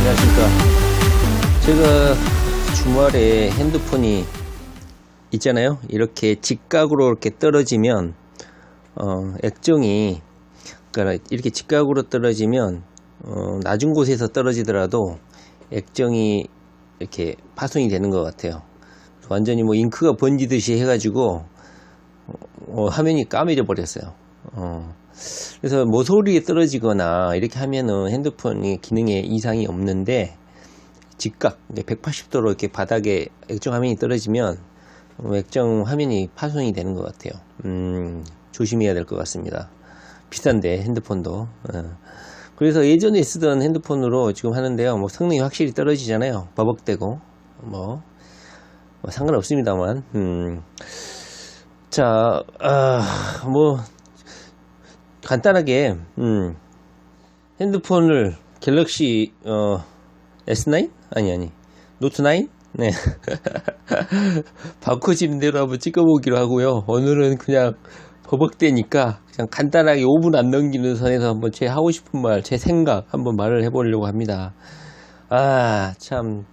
안녕하십니까. 제가 주말에 핸드폰이 있잖아요. 이렇게 직각으로 이렇게 떨어지면 액정이, 그러니까 이렇게 직각으로 떨어지면 낮은 곳에서 떨어지더라도 액정이 이렇게 파손이 되는 것 같아요. 완전히 뭐 잉크가 번지듯이 해가지고 화면이 까매져 버렸어요. 그래서 모서리에 떨어지거나 이렇게 하면은 핸드폰이 기능에 이상이 없는데, 직각 180도로 이렇게 바닥에 액정 화면이 떨어지면 액정 화면이 파손이 되는 것 같아요. 조심해야 될 것 같습니다. 비싼데 핸드폰도. 그래서 예전에 쓰던 핸드폰으로 지금 하는데요. 뭐 성능이 확실히 떨어지잖아요. 버벅대고 뭐 상관없습니다만. 자, 뭐 간단하게 핸드폰을 갤럭시 S9? 아니 노트 9? 네. 바꿔지는 대로 한번 찍어보기로 하고요. 오늘은 그냥 버벅대니까 그냥 간단하게 5분 안 넘기는 선에서 한번 제 하고 싶은 말, 제 생각 한번 말을 해보려고 합니다. 참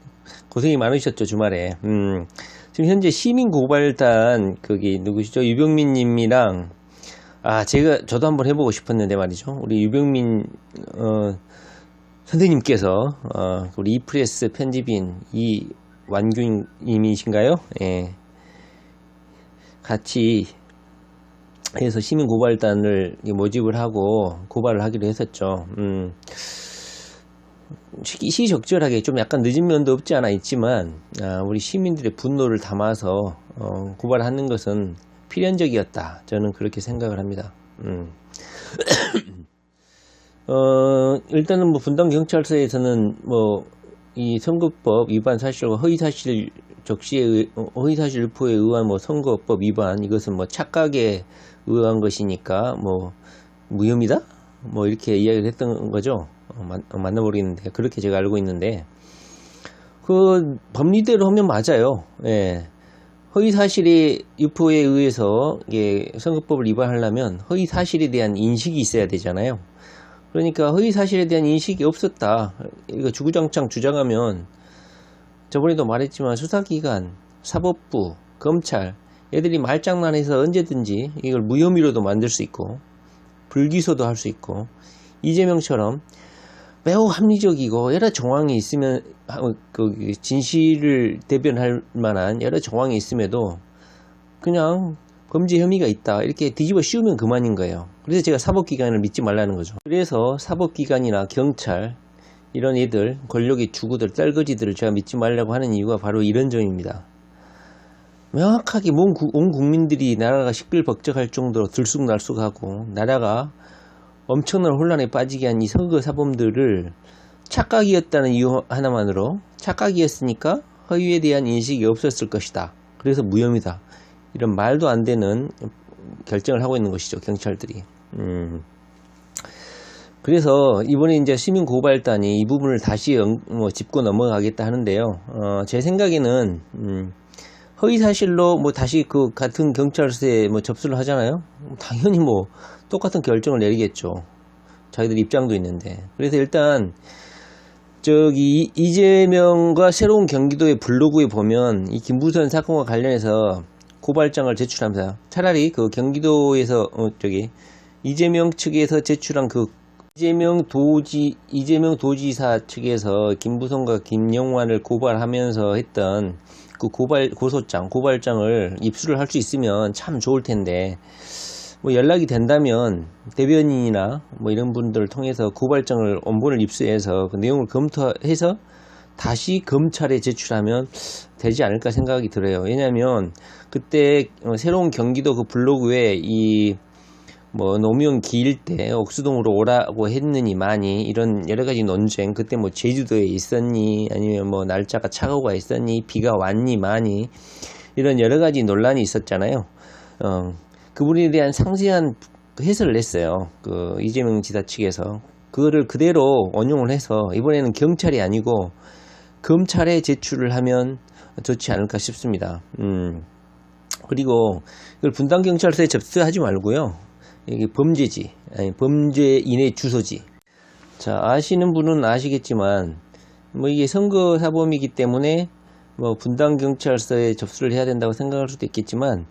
고생이 많으셨죠, 주말에. 지금 현재 시민고발단 거기 누구시죠? 유병민 님이랑 저도 한번 해보고 싶었는데 말이죠. 우리 유병민 선생님께서 우리 이프레스 편집인 이완균님이신가요? 예. 같이 해서 시민고발단을 모집을 하고 고발을 하기로 했었죠. 시적절하게 좀 약간 늦은 면도 없지 않아 있지만 우리 시민들의 분노를 담아서 고발하는 것은 필연적이었다. 저는 그렇게 생각을 합니다. 일단은 뭐 분당 경찰서에서는 뭐 이 선거법 위반 사실과 허위사실 적시에 허위사실 유포에 의한 뭐 선거법 위반, 이것은 뭐 착각에 의한 것이니까 뭐 무혐의다? 뭐 이렇게 이야기를 했던 거죠. 맞나 모르겠는데 그렇게 제가 알고 있는데, 그 법리대로 하면 맞아요. 예. 허위사실의 유포에 의해서 선거법을 위반하려면 허위사실에 대한 인식이 있어야 되잖아요. 그러니까 허위사실에 대한 인식이 없었다, 이거 주구장창 주장하면, 저번에도 말했지만 수사기관, 사법부, 검찰 얘들이 말장난해서 언제든지 이걸 무혐의로도 만들 수 있고 불기소도 할 수 있고, 이재명처럼 매우 합리적이고 여러 정황이 있으면 진실을 대변할 만한 여러 정황이 있음에도 그냥 범죄 혐의가 있다 이렇게 뒤집어 씌우면 그만인 거예요. 그래서 제가 사법기관을 믿지 말라는 거죠. 그래서 사법기관이나 경찰 이런 애들, 권력의 주구들, 딸거지들을 제가 믿지 말라고 하는 이유가 바로 이런 점입니다. 명확하게 온 국민들이 나라가 시끌벅적할 정도로 들쑥날쑥하고 나라가 엄청난 혼란에 빠지게 한 이 선거사범들을 착각이었다는 이유 하나만으로, 착각이었으니까 허위에 대한 인식이 없었을 것이다, 그래서 무혐의다, 이런 말도 안 되는 결정을 하고 있는 것이죠, 경찰들이. 그래서 이번에 이제 시민고발단이 이 부분을 다시 짚고 넘어가겠다 하는데요. 제 생각에는 허위사실로 다시 그 같은 경찰서에 접수를 하잖아요. 당연히 똑같은 결정을 내리겠죠. 자기들 입장도 있는데. 그래서 일단 저기 이재명과 새로운 경기도의 블로그에 보면 이 김부선 사건과 관련해서 고발장을 제출하면서 차라리 그 경기도에서 이재명 측에서 제출한 그 이재명 도지사 측에서 김부선과 김영환을 고발하면서 했던 그 고발장을 입수를 할 수 있으면 참 좋을 텐데, 연락이 된다면 대변인이나 이런 분들을 통해서 고발장을 원본을 입수해서 그 내용을 검토해서 다시 검찰에 제출하면 되지 않을까 생각이 들어요. 왜냐하면 그때 새로운 경기도 그 블로그에 노무현 기일 때 옥수동으로 오라고 했느니 많이 이런 여러가지 논쟁, 그때 제주도에 있었니 아니면 날짜가 차고가 있었니 비가 왔니 많이 이런 여러가지 논란이 있었잖아요. 그분에 대한 상세한 해설을 했어요. 그 이재명 지사 측에서 그거를 그대로 원용을 해서 이번에는 경찰이 아니고 검찰에 제출을 하면 좋지 않을까 싶습니다. 그리고 이걸 분당경찰서에 접수하지 말고요. 이게 범죄지, 범죄인의 주소지. 자, 아시는 분은 아시겠지만 뭐 이게 선거사범이기 때문에 뭐 분당경찰서에 접수를 해야 된다고 생각할 수도 있겠지만,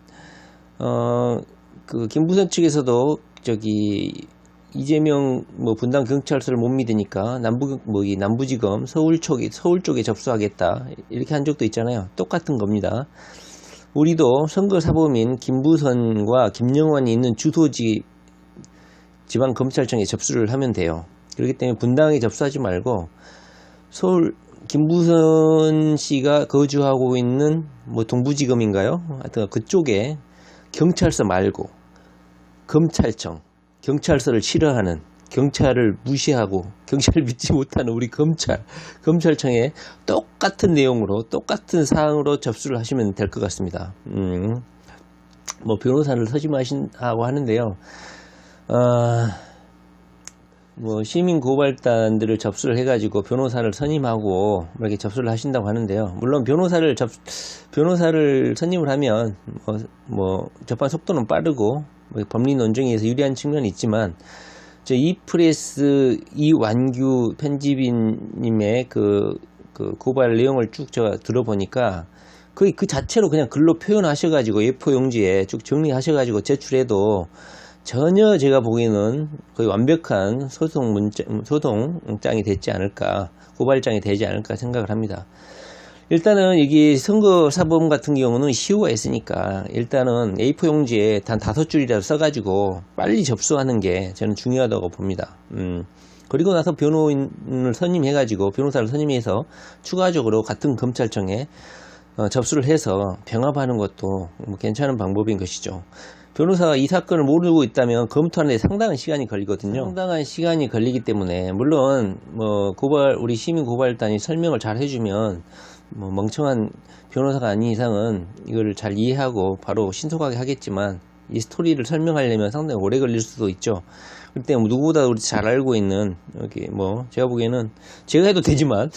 그 김부선 측에서도 저기 이재명 뭐 분당경찰서를 못 믿으니까 이 남부지검 서울 쪽에 접수하겠다 이렇게 한 적도 있잖아요. 똑같은 겁니다. 우리도 선거사범인 김부선과 김영환이 있는 주소지 지방검찰청에 접수를 하면 돼요. 그렇기 때문에 분당에 접수하지 말고 서울 김부선 씨가 거주하고 있는 뭐 동부지검인가요? 하여튼 그쪽에 경찰서 말고 검찰청, 경찰서를 싫어하는, 경찰을 무시하고 경찰을 믿지 못하는 우리 검찰청에 똑같은 내용으로 똑같은 사항으로 접수를 하시면 될 것 같습니다. 뭐 변호사를 서심하신다고 하는데요. 뭐 시민 고발단들을 접수를 해가지고 변호사를 선임하고 이렇게 접수를 하신다고 하는데요. 물론 변호사를 선임을 하면 뭐 재판 속도는 빠르고 뭐 법리 논쟁에서 유리한 측면이 있지만, 저 이프레스 이완규 편집인님의 그 고발 내용을 쭉 제가 들어보니까 거의 그 자체로 그냥 글로 표현하셔가지고 A4 용지에 쭉 정리하셔가지고 제출해도 전혀 제가 보기에는 거의 완벽한 소송장이 됐지 않을까, 고발장이 되지 않을까 생각을 합니다. 일단은 이게 선거사범 같은 경우는 시효가 있으니까 일단은 A4 용지에 단 5줄이라도 써가지고 빨리 접수하는 게 저는 중요하다고 봅니다. 그리고 나서 변호사를 선임해서 추가적으로 같은 검찰청에 접수를 해서 병합하는 것도 뭐 괜찮은 방법인 것이죠. 변호사가 이 사건을 모르고 있다면 검토하는 데 상당한 시간이 걸리거든요. 상당한 시간이 걸리기 때문에, 물론 뭐 우리 시민 고발단이 설명을 잘 해주면 뭐 멍청한 변호사가 아닌 이상은 이거를 잘 이해하고 바로 신속하게 하겠지만, 이 스토리를 설명하려면 상당히 오래 걸릴 수도 있죠. 그렇기 때문에 누구보다 우리 잘 알고 있는, 여기 뭐 제가 보기에는 제가 해도 되지만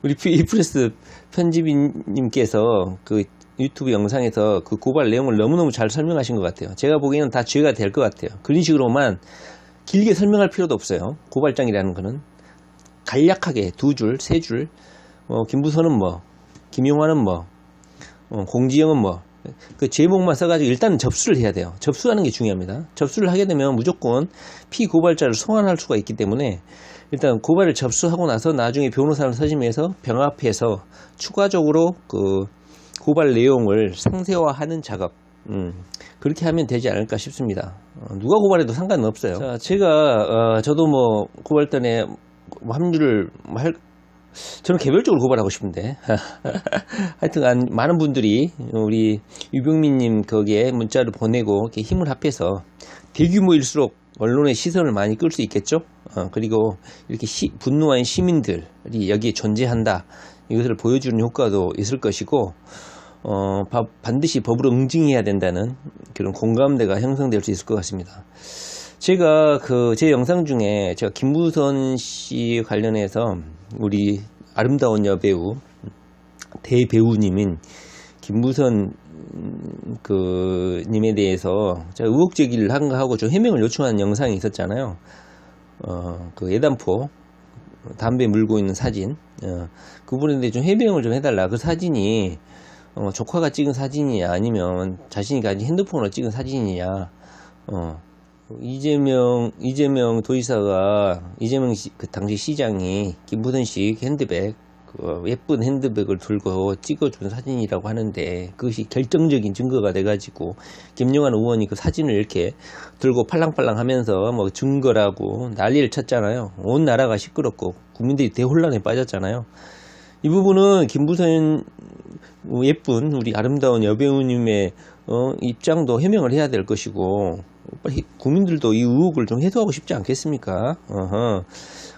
우리 이프레스 편집인님께서 그 유튜브 영상에서 그 고발 내용을 너무너무 잘 설명하신 것 같아요. 제가 보기에는 다 죄가 될 것 같아요. 그런 식으로만 길게 설명할 필요도 없어요. 고발장이라는 거는 간략하게 2줄, 3줄, 김부선은 뭐, 김용환은 뭐, 공지영은 뭐, 그 제목만 써가지고 일단은 접수를 해야 돼요. 접수하는 게 중요합니다. 접수를 하게 되면 무조건 피고발자를 소환할 수가 있기 때문에 일단 고발을 접수하고 나서 나중에 변호사를 서심해서 병합해서 추가적으로 그 고발 내용을 상세화하는 작업, 그렇게 하면 되지 않을까 싶습니다. 누가 고발해도 상관은 없어요. 자, 저도 뭐 고발단에 합류를 저는 개별적으로 고발하고 싶은데 하여튼 많은 분들이 우리 유병민님 거기에 문자를 보내고 이렇게 힘을 합해서 대규모일수록 언론의 시선을 많이 끌 수 있겠죠. 그리고 이렇게 분노한 시민들이 여기에 존재한다, 이것을 보여주는 효과도 있을 것이고, 반드시 법으로 응징해야 된다는 그런 공감대가 형성될 수 있을 것 같습니다. 제가 제 영상 중에 제가 김부선 씨 관련해서 우리 아름다운 여배우, 대배우님인 김부선 님에 대해서 제가 의혹 제기를 한 거 하고 좀 해명을 요청한 영상이 있었잖아요. 그 예단포 담배 물고 있는 사진, 그분에 대해 좀 해명을 좀 해달라. 그 사진이 조카가 찍은 사진이냐 아니면 자신이 가진 핸드폰으로 찍은 사진이냐. 이재명 도지사가, 그 당시 시장이 김부선 씨 핸드백, 예쁜 핸드백을 들고 찍어준 사진이라고 하는데, 그것이 결정적인 증거가 돼가지고 김용환 의원이 그 사진을 이렇게 들고 팔랑팔랑 하면서 뭐 증거라고 난리를 쳤잖아요. 온 나라가 시끄럽고 국민들이 대혼란에 빠졌잖아요. 이 부분은 김부선 예쁜 우리 아름다운 여배우님의 입장도 해명을 해야 될 것이고, 국민들도 이 의혹을 좀 해소하고 싶지 않겠습니까?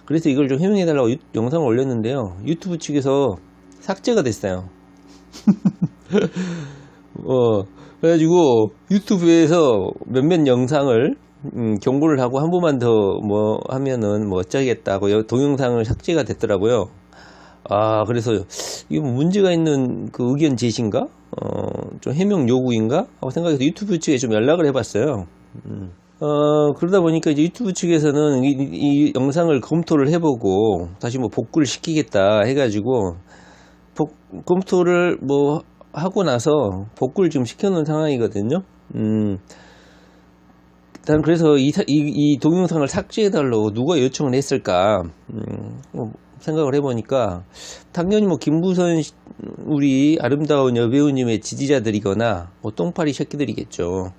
그래서 이걸 좀 해명해달라고 영상을 올렸는데요. 유튜브 측에서 삭제가 됐어요. 그래가지고 유튜브에서 몇몇 영상을 경고를 하고 한 번만 더 뭐 하면은 뭐 어쩌겠다고 동영상을 삭제가 됐더라고요. 그래서 이게 뭐 문제가 있는 그 의견 제시인가? 좀 해명 요구인가? 하고 생각해서 유튜브 측에 좀 연락을 해봤어요. 그러다 보니까 이제 유튜브 측에서는 이 영상을 검토를 해보고 다시 뭐 복구를 시키겠다 해가지고 검토를 뭐 하고 나서 복구를 지금 시켜놓은 상황이거든요. 일단 그래서 이 동영상을 삭제해달라고 누가 요청을 했을까 생각을 해보니까 당연히 뭐 김부선 우리 아름다운 여배우님의 지지자들이거나 뭐 똥파리 새끼들이겠죠.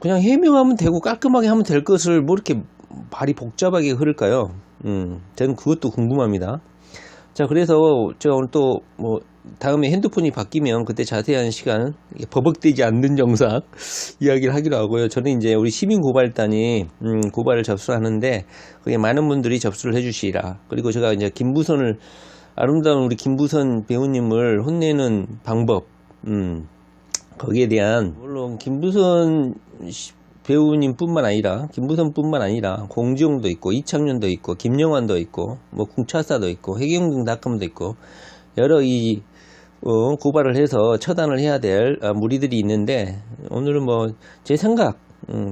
그냥 해명하면 되고 깔끔하게 하면 될 것을 뭐 이렇게 발이 복잡하게 흐를까요? 저는 그것도 궁금합니다. 자, 그래서 제가 오늘 또 뭐 다음에 핸드폰이 바뀌면 그때 자세한 시간 버벅대지 않는 영상 이야기를 하기로 하고요. 저는 이제 우리 시민고발단이 고발을 접수를 하는데 그게 많은 분들이 접수를 해주시라. 그리고 제가 이제 김부선을 아름다운 우리 김부선 배우님을 혼내는 방법 거기에 대한 물론 김부선 배우님뿐만 아니라 김부선뿐만 아니라 공지용도 있고 이창윤도 있고 김영환도 있고 뭐 궁차사도 있고 해경등닷컴도 있고 여러 이 고발을 해서 처단을 해야 될 무리들이 있는데 오늘은 뭐 제 생각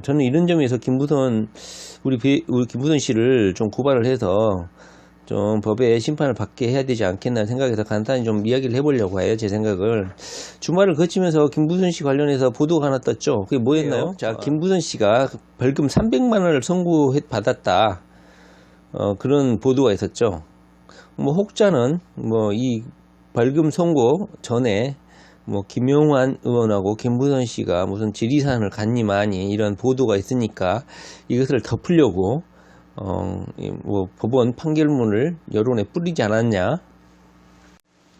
저는 이런 점에서 김부선 우리 김부선 씨를 좀 고발을 해서 좀 법의 심판을 받게 해야 되지 않겠나 생각해서 간단히 좀 이야기를 해보려고 해요. 제 생각을. 주말을 거치면서 김부선 씨 관련해서 보도가 하나 떴죠. 그게 뭐였나요? 자, 김부선 씨가 벌금 300만 원을 선고받았다. 그런 보도가 있었죠. 뭐 혹자는 뭐 이 벌금 선고 전에 뭐 김용환 의원하고 김부선 씨가 무슨 지리산을 갔니 마니 이런 보도가 있으니까 이것을 덮으려고 뭐 법원 판결문을 여론에 뿌리지 않았냐.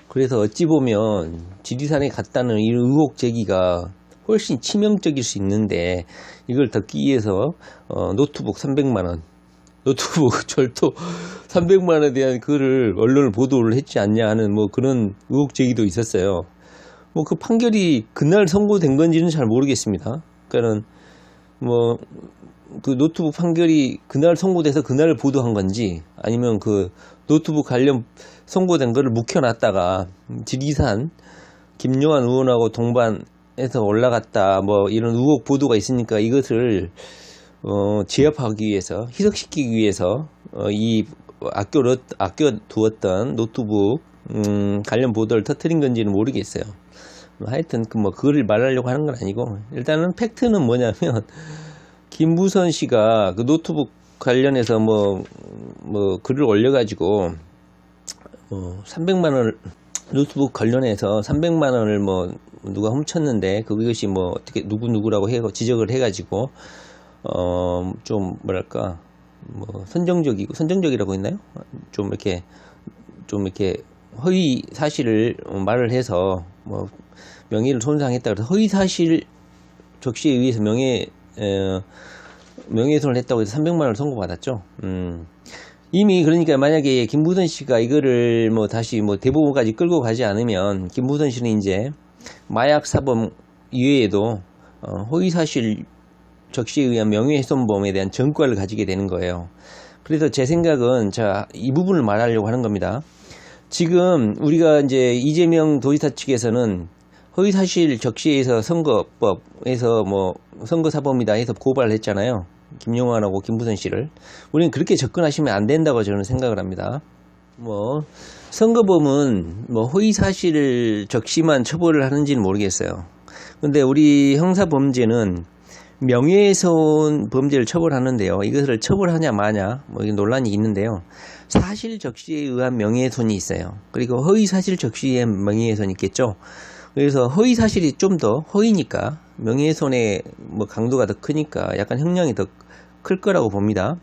그래서 어찌 보면 지리산에 갔다는 이 의혹 제기가 훨씬 치명적일 수 있는데 이걸 덮기 위해서 노트북 300만원 노트북 절도 300만원에 대한 글을 언론을 보도를 했지 않냐 하는 뭐 그런 의혹 제기도 있었어요. 뭐 그 판결이 그날 선고된 건지는 잘 모르겠습니다. 그러니까는 뭐 그 노트북 판결이 그날 선고돼서 그날 보도한 건지 아니면 그 노트북 관련 선고된 거를 묵혀놨다가 지리산 김용환 의원하고 동반해서 올라갔다 뭐 이런 의혹 보도가 있으니까 이것을 제압하기 위해서 희석시키기 위해서 이 아껴두었던 노트북 관련 보도를 터뜨린 건지는 모르겠어요. 하여튼 뭐 그거를 말하려고 하는 건 아니고 일단은 팩트는 뭐냐면 김부선 씨가 그 노트북 관련해서 뭐 글을 올려가지고 300만 원 노트북 관련해서 300만 원을 뭐 누가 훔쳤는데 그것이 뭐 어떻게 누구라고 지적을 해가지고 좀 뭐랄까 뭐 선정적이라고 했나요? 좀 이렇게 허위 사실을 말을 해서 뭐 명예를 손상했다 그래서 허위 사실 적시에 의해서 명예훼손을 했다고 해서 300만 원을 선고받았죠. 이미 그러니까 만약에 김부선 씨가 이거를 뭐 다시 뭐 대법원까지 끌고 가지 않으면 김부선 씨는 이제 마약 사범 이외에도 허위 사실 적시에 의한 명예훼손범에 대한 전과를 가지게 되는 거예요. 그래서 제 생각은 자, 이 부분을 말하려고 하는 겁니다. 지금 우리가 이제 이재명 도지사 측에서는 허위사실 적시에서 선거법에서 뭐 선거사범이다 해서 고발을 했잖아요. 김용환하고 김부선 씨를. 우리는 그렇게 접근하시면 안 된다고 저는 생각을 합니다. 뭐 선거법은 뭐 허위사실 적시만 처벌을 하는지는 모르겠어요. 근데 우리 형사범죄는 명예훼손 범죄를 처벌하는데요. 이것을 처벌하냐 마냐 뭐 논란이 있는데요. 사실 적시에 의한 명예훼손이 있어요. 그리고 허위 사실 적시에 명예훼손이 있겠죠. 그래서 허위 사실이 좀 더 허위니까 명예훼손의 뭐 강도가 더 크니까 약간 형량이 더 클 거라고 봅니다.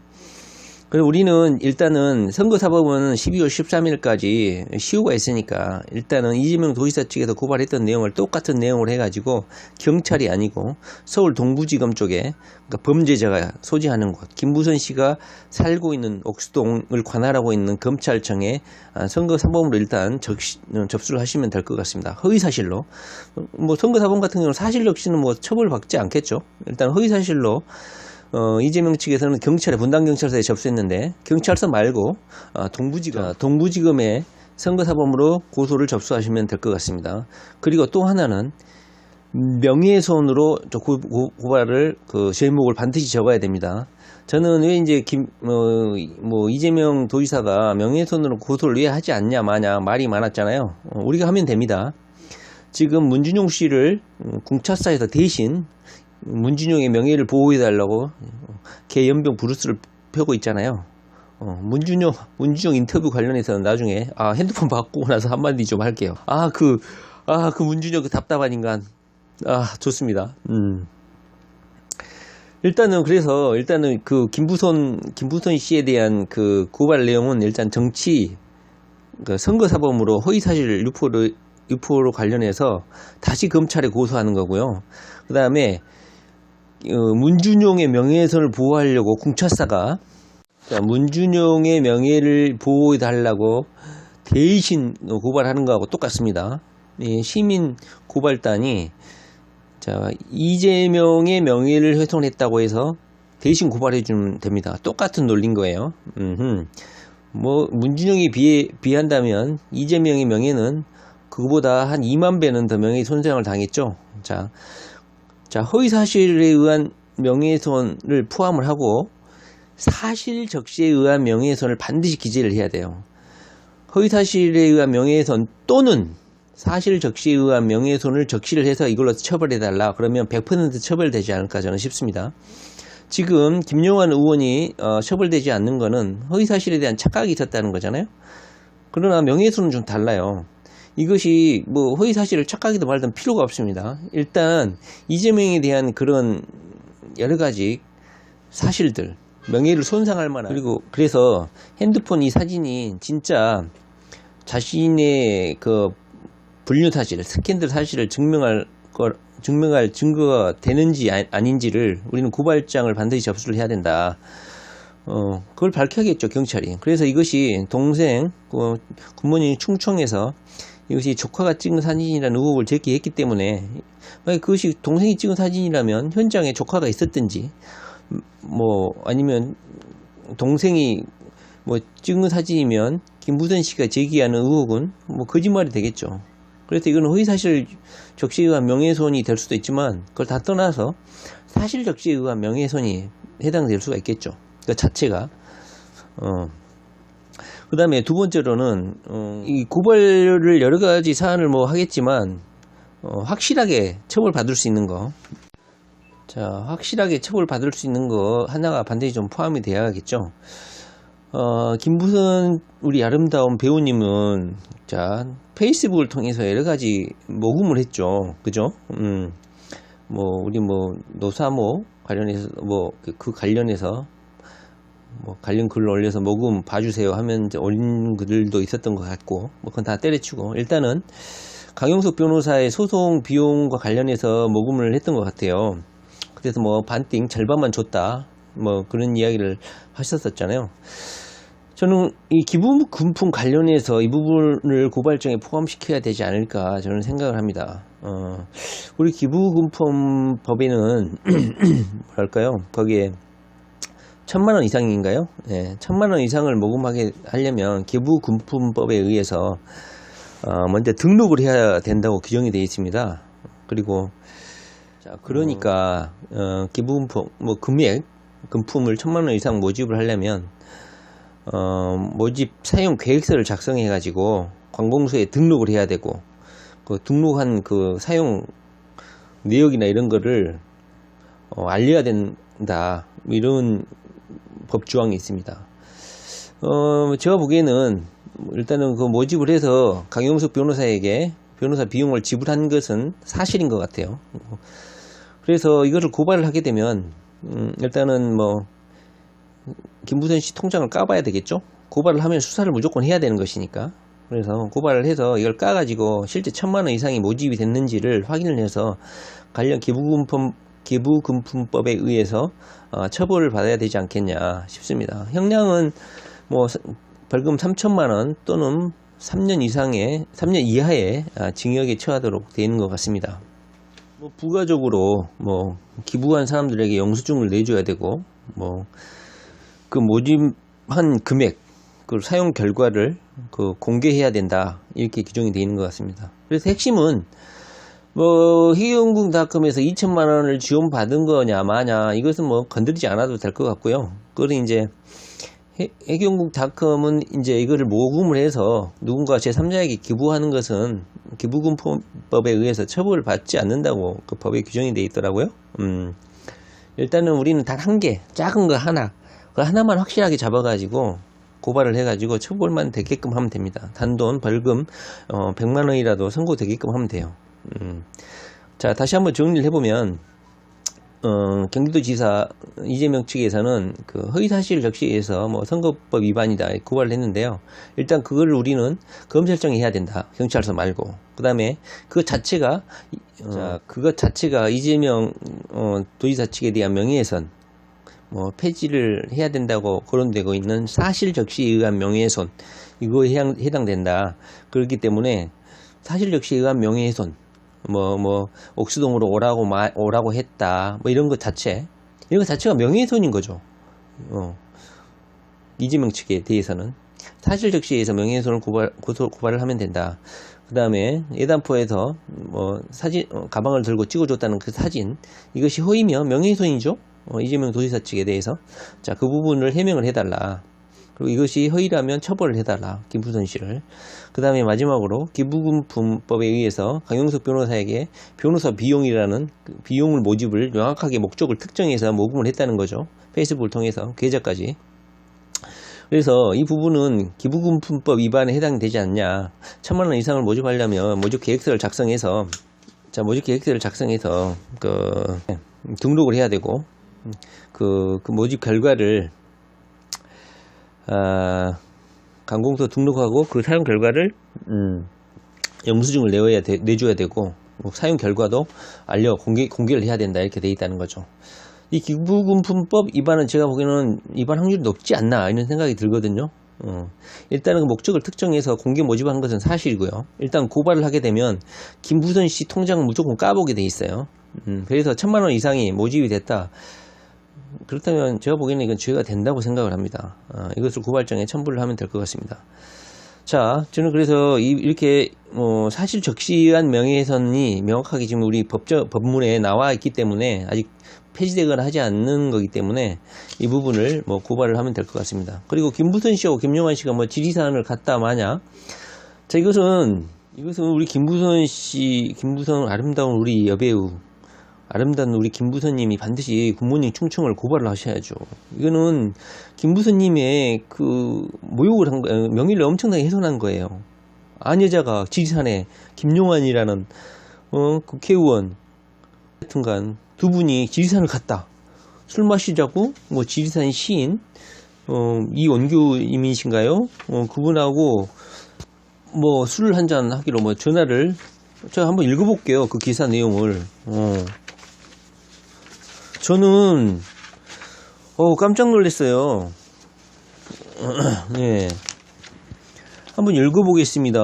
그리고 우리는 일단은 선거사법은 12월 13일까지 시효가 있으니까 일단은 이재명 도지사 측에서 고발했던 내용을 똑같은 내용으로 해가지고 경찰이 아니고 서울 동부지검 쪽에 그러니까 범죄자가 소지하는 곳 김부선 씨가 살고 있는 옥수동을 관할하고 있는 검찰청에 선거사범으로 일단 접수를 하시면 될 것 같습니다. 허위사실로 뭐 선거사범 같은 경우는 사실 역시는 뭐 처벌받지 않겠죠. 일단 허위사실로 이재명 측에서는 경찰에 분당경찰서에 접수했는데 경찰서 말고 동부지검에 선거사범으로 고소를 접수하시면 될 것 같습니다. 그리고 또 하나는 명예훼손으로 고발을 그 제목을 반드시 적어야 됩니다. 저는 왜 이제 이재명 도지사가 명예훼손으로 고소를 왜 하지 않냐 마냐 말이 많았잖아요. 우리가 하면 됩니다. 지금 문준용 씨를 궁차사에서 대신 문준용의 명예를 보호해달라고 개 연병 브루스를 펴고 있잖아요. 문준용 인터뷰 관련해서는 나중에 핸드폰 바꾸고 나서 한마디 좀 할게요. 그 문준용 그 답답한 인간. 좋습니다. 일단은 그 김부선 씨에 대한 그 고발 내용은 일단 정치 그 선거사범으로 허위사실 유포로 관련해서 다시 검찰에 고소하는 거고요. 그 다음에 문준용의 명예훼손을 보호하려고 궁차사가 문준용의 명예를 보호해달라고 대신 고발하는 거하고 똑같습니다. 시민 고발단이 이재명의 명예를 훼손했다고 해서 대신 고발해주면 됩니다. 똑같은 논리인 거예요. 문준용이 비한다면 이재명의 명예는 그거보다 한 2만 배는 더 명예 손상을 당했죠. 허위사실에 의한 명예훼손을 포함을 하고 사실 적시에 의한 명예훼손을 반드시 기재를 해야 돼요. 허위사실에 의한 명예훼손 또는 사실 적시에 의한 명예훼손을 적시를 해서 이걸로 처벌해달라. 그러면 100% 처벌되지 않을까 저는 싶습니다. 지금 김용환 의원이 처벌되지 않는 거는 허위사실에 대한 착각이 있었다는 거잖아요. 그러나 명예훼손은 좀 달라요. 이것이 허위사실을 착각이든 말든 필요가 없습니다. 일단 이재명에 대한 그런 여러 가지 사실들, 명예를 손상할 만한, 그래서 핸드폰 이 사진이 진짜 자신의 그 불륜 사실, 스캔들 사실을 증명할 증거가 되는지 아닌지를 우리는 고발장을 반드시 접수를 해야 된다. 그걸 밝혀야겠죠, 경찰이. 그래서 이것이 동생 굿모닝 충청에서 이것이 조카가 찍은 사진이라는 의혹을 제기했기 때문에, 만약 그것이 동생이 찍은 사진이라면 현장에 조카가 있었든지, 아니면 동생이 찍은 사진이면 김부선 씨가 제기하는 의혹은 거짓말이 되겠죠. 그래서 이건 허위사실 적시에 의한 명예훼손이 될 수도 있지만, 그걸 다 떠나서 사실 적시에 의한 명예훼손이 해당될 수가 있겠죠. 그 자체가. 그 다음에 두 번째로는, 이 고발을 여러 가지 사안을 하겠지만, 확실하게 처벌받을 수 있는 거. 확실하게 처벌받을 수 있는 거 하나가 반드시 좀 포함이 되어야겠죠. 김부선 우리 아름다운 배우님은 페이스북을 통해서 여러 가지 모금을 했죠. 그죠? 우리 노사모 관련해서 그 관련해서 관련 글을 올려서 모금 봐주세요 하면 올린 글도 있었던 것 같고, 그건 다 때려치고, 일단은 강용석 변호사의 소송 비용과 관련해서 모금을 했던 것 같아요. 그래서 반띵 절반만 줬다, 그런 이야기를 하셨었잖아요. 저는 이 기부금품 관련해서 이 부분을 고발장에 포함시켜야 되지 않을까 저는 생각을 합니다. 우리 기부금품법에는 뭐랄까요, 거기에 1,000만원 이상인가요? 네, 1,000만원 이상을 모금하게 하려면 기부금품법에 의해서 먼저 등록을 해야 된다고 규정이 되어 있습니다. 그리고 그러니까 기부금품 금품을 1,000만원 이상 모집을 하려면 모집 사용 계획서를 작성해 가지고 관공서에 등록을 해야 되고, 그 등록한 그 사용 내역이나 이런 거를 알려야 된다, 이런 법 조항이 있습니다. 제가 보기에는 일단은 그 모집을 해서 강용석 변호사에게 변호사 비용을 지불한 것은 사실인 것 같아요. 그래서 이것을 고발을 하게 되면 일단은 김부선 씨 통장을 까봐야 되겠죠. 고발을 하면 수사를 무조건 해야 되는 것이니까. 그래서 고발을 해서 이걸 까가지고 실제 1,000만원 이상이 모집이 됐는지를 확인을 해서 관련 기부금품법에 의해서 처벌을 받아야 되지 않겠냐 싶습니다. 형량은 벌금 3,000만원 또는 3년 이하의 징역에 처하도록 되어 있는 것 같습니다. 부가적으로 기부한 사람들에게 영수증을 내줘야 되고, 그 모집한 금액, 그 사용 결과를 공개해야 된다, 이렇게 규정이 되어 있는 것 같습니다. 그래서 핵심은 희귀연궁닷컴에서 2천만 원을 지원받은 거냐 마냐 이것은 뭐 건드리지 않아도 될 것 같고요. 그걸 이제 희귀연궁닷컴은 이제 이거를 모금을 해서 누군가 제3자에게 기부하는 것은 기부금법에 의해서 처벌을 받지 않는다고 그 법에 규정이 되어 있더라고요. 일단은 우리는 단 한 개, 작은 거 하나, 그 하나만 확실하게 잡아가지고 고발을 해가지고 처벌만 되게끔 하면 됩니다. 단돈, 벌금, 100만 원이라도 선고되게끔 하면 돼요. 자, 다시 한번 정리를 해보면, 경기도지사 이재명 측에서는 그 허위사실 적시에서 뭐 선거법 위반이다 고발을 했는데요. 일단 그걸 우리는 검찰청이 해야 된다. 경찰서 말고. 그 다음에 그것 자체가 이재명 도지사 측에 대한 명예훼손, 뭐 폐지를 해야 된다고 거론되고 있는 사실 적시에 의한 명예훼손, 이거에 해당된다. 그렇기 때문에 사실 적시에 의한 명예훼손, 옥수동으로 오라고 했다. 뭐 이런 것 자체가 명예훼손인 거죠. 이재명 측에 대해서는. 사실 적시에서 명예훼손을 고발을 하면 된다. 그 다음에 예단포에서 사진, 가방을 들고 찍어줬다는 그 사진, 이것이 허위면 명예훼손이죠. 이재명 도지사 측에 대해서. 자, 그 부분을 해명을 해달라. 그리고 이것이 허위라면 처벌을 해달라. 김부선 씨를. 그 다음에 마지막으로 기부금품법에 의해서 강용석 변호사에게 변호사 비용이라는 그 비용을 모집을 명확하게 목적을 특정해서 모금을 했다는 거죠. 페이스북을 통해서 계좌까지. 그래서 이 부분은 기부금품법 위반에 해당되지 않냐. 1,000만 원 이상을 모집하려면 모집 계획서를 작성해서 등록을 해야 되고 그 모집 결과를 관공서 등록하고 그 사용 결과를 영수증을 내줘야 되고 사용 결과도 공개를 해야 된다 이렇게 돼 있다는 거죠. 이 기부금품법 위반은 제가 보기에는 위반 확률이 높지 않나 이런 생각이 들거든요. 일단은 그 목적을 특정해서 공개 모집한 것은 사실이고요. 일단 고발을 하게 되면 김부선 씨 통장을 무조건 까보게 돼 있어요. 그래서 1,000만 원 이상이 모집이 됐다. 그렇다면 제가 보기에는 이건 죄가 된다고 생각을 합니다. 이것을 고발장에 첨부를 하면 될 것 같습니다. 자, 저는 그래서 이렇게 사실 적시한 명예훼손이 명확하게 지금 우리 법문에 나와 있기 때문에 아직 폐지되거나 하지 않는 거기 때문에 이 부분을 고발을 하면 될 것 같습니다. 그리고 김부선 씨하고 김용환 씨가 지리산을 갔다 마냐? 자, 이것은 우리 김부선 아름다운 우리 여배우, 아름다운 우리 김부선님이 반드시 굿모닝 충청을 고발을 하셔야죠. 이거는 김부선님의 그 모욕을 한 거예요. 명예를 엄청나게 훼손한 거예요. 아녀자가 지리산에 김용환이라는 국회의원 하여튼간 두 분이 지리산을 갔다. 술 마시자고 지리산 시인 이원규님이신가요? 그분하고 술을 한잔 하기로 전화를 제가 한번 읽어볼게요. 그 기사 내용을. 저는 깜짝 놀랐어요. 네. 한번 읽어보겠습니다.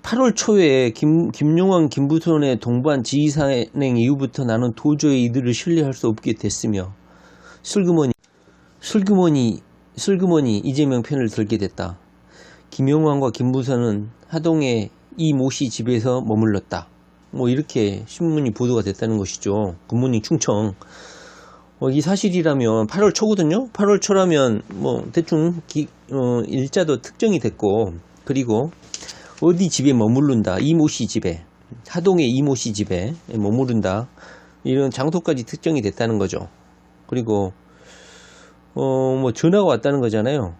8월 초에 김용환, 김부선의 동반 지휘산행 이후부터 나는 도저히 이들을 신뢰할 수 없게 됐으며 슬그머니 이재명 편을 들게 됐다. 김용환과 김부선은 하동의 이 모씨 집에서 머물렀다. 이렇게 신문이 보도가 됐다는 것이죠. 굿모닝 충청. 이 사실이라면 8월 초거든요. 8월 초라면 대충 일자도 특정이 됐고, 그리고 어디 집에 머무른다. 이모씨 집에, 하동의 이모씨 집에 머무른다. 이런 장소까지 특정이 됐다는 거죠. 그리고 전화가 왔다는 거잖아요.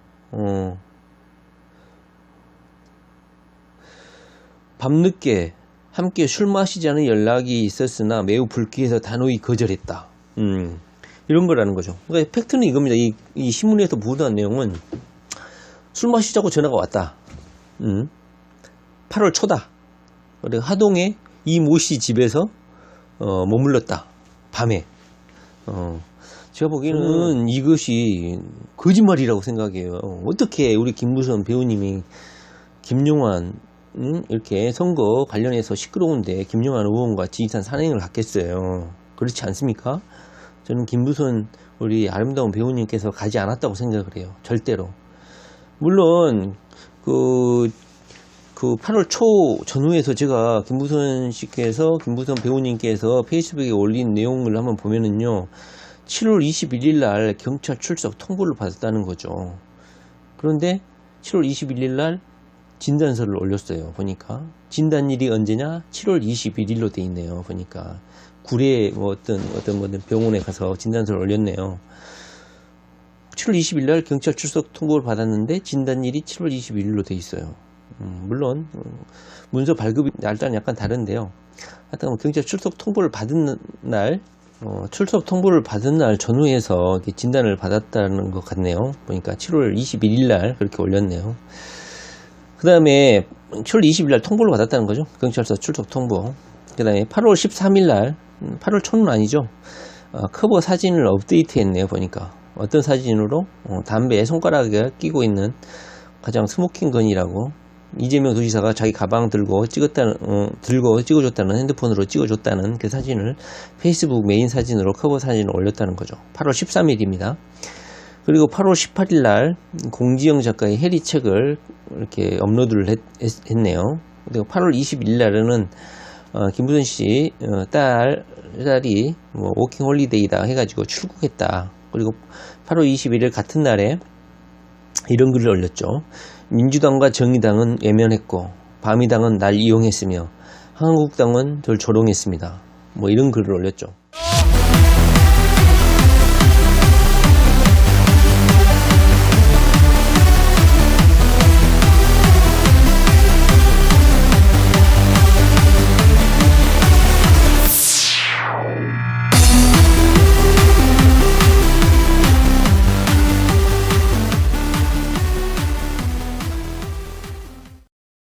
밤늦게 함께 술 마시자는 연락이 있었으나 매우 불쾌해서 단호히 거절했다. 이런 거라는 거죠. 그러니까 팩트는 이겁니다. 이 신문에서 보도한 내용은 술 마시자고 전화가 왔다. 8월 초다. 그리고 하동에 이 모씨 집에서 머물렀다. 밤에. 제가 보기에는 이것이 거짓말이라고 생각해요. 어떻게 우리 김부선 배우님이 김용환 이렇게 선거 관련해서 시끄러운데 김용환 의원과 지리산 산행을 갔겠어요. 그렇지 않습니까? 저는 김부선 우리 아름다운 배우님께서 가지 않았다고 생각을 해요. 절대로. 물론 그 그 8월 초 전후에서 제가 김부선 배우님께서 페이스북에 올린 내용을 한번 보면은요, 7월 21일 날 경찰 출석 통보를 받았다는 거죠. 그런데 7월 21일 날 진단서를 올렸어요. 보니까 진단일이 언제냐? 7월 21일로 돼 있네요. 보니까 구례 어떤 병원에 가서 진단서를 올렸네요. 7월 20일 날 경찰 출석 통보를 받았는데 진단일이 7월 21일로 돼 있어요. 물론 문서 발급이 날짜는 약간 다른데요. 하여튼 경찰 출석 통보를 받은 날 전후에서 이렇게 진단을 받았다는 것 같네요. 보니까 7월 21일 날 그렇게 올렸네요. 그 다음에 7월 20일 날 통보를 받았다는 거죠. 경찰서 출석 통보. 그 다음에 8월 13일 날, 8월 초는 아니죠. 커버 사진을 업데이트 했네요. 보니까. 어떤 사진으로? 담배에 손가락에 끼고 있는 가장 스모킹 건이라고 이재명 도지사가 자기 가방 들고 찍어줬다는, 핸드폰으로 찍어줬다는 그 사진을 페이스북 메인 사진으로 커버 사진을 올렸다는 거죠. 8월 13일입니다. 그리고 8월 18일 날 공지영 작가의 해리 책을 이렇게 업로드를 했네요. 그리고 8월 21일 날에는 김부선 씨 딸이 워킹 홀리데이다 해가지고 출국했다. 그리고 8월 21일 같은 날에 이런 글을 올렸죠. 민주당과 정의당은 외면했고 바미당은 날 이용했으며 한국당은 절 조롱했습니다. 이런 글을 올렸죠.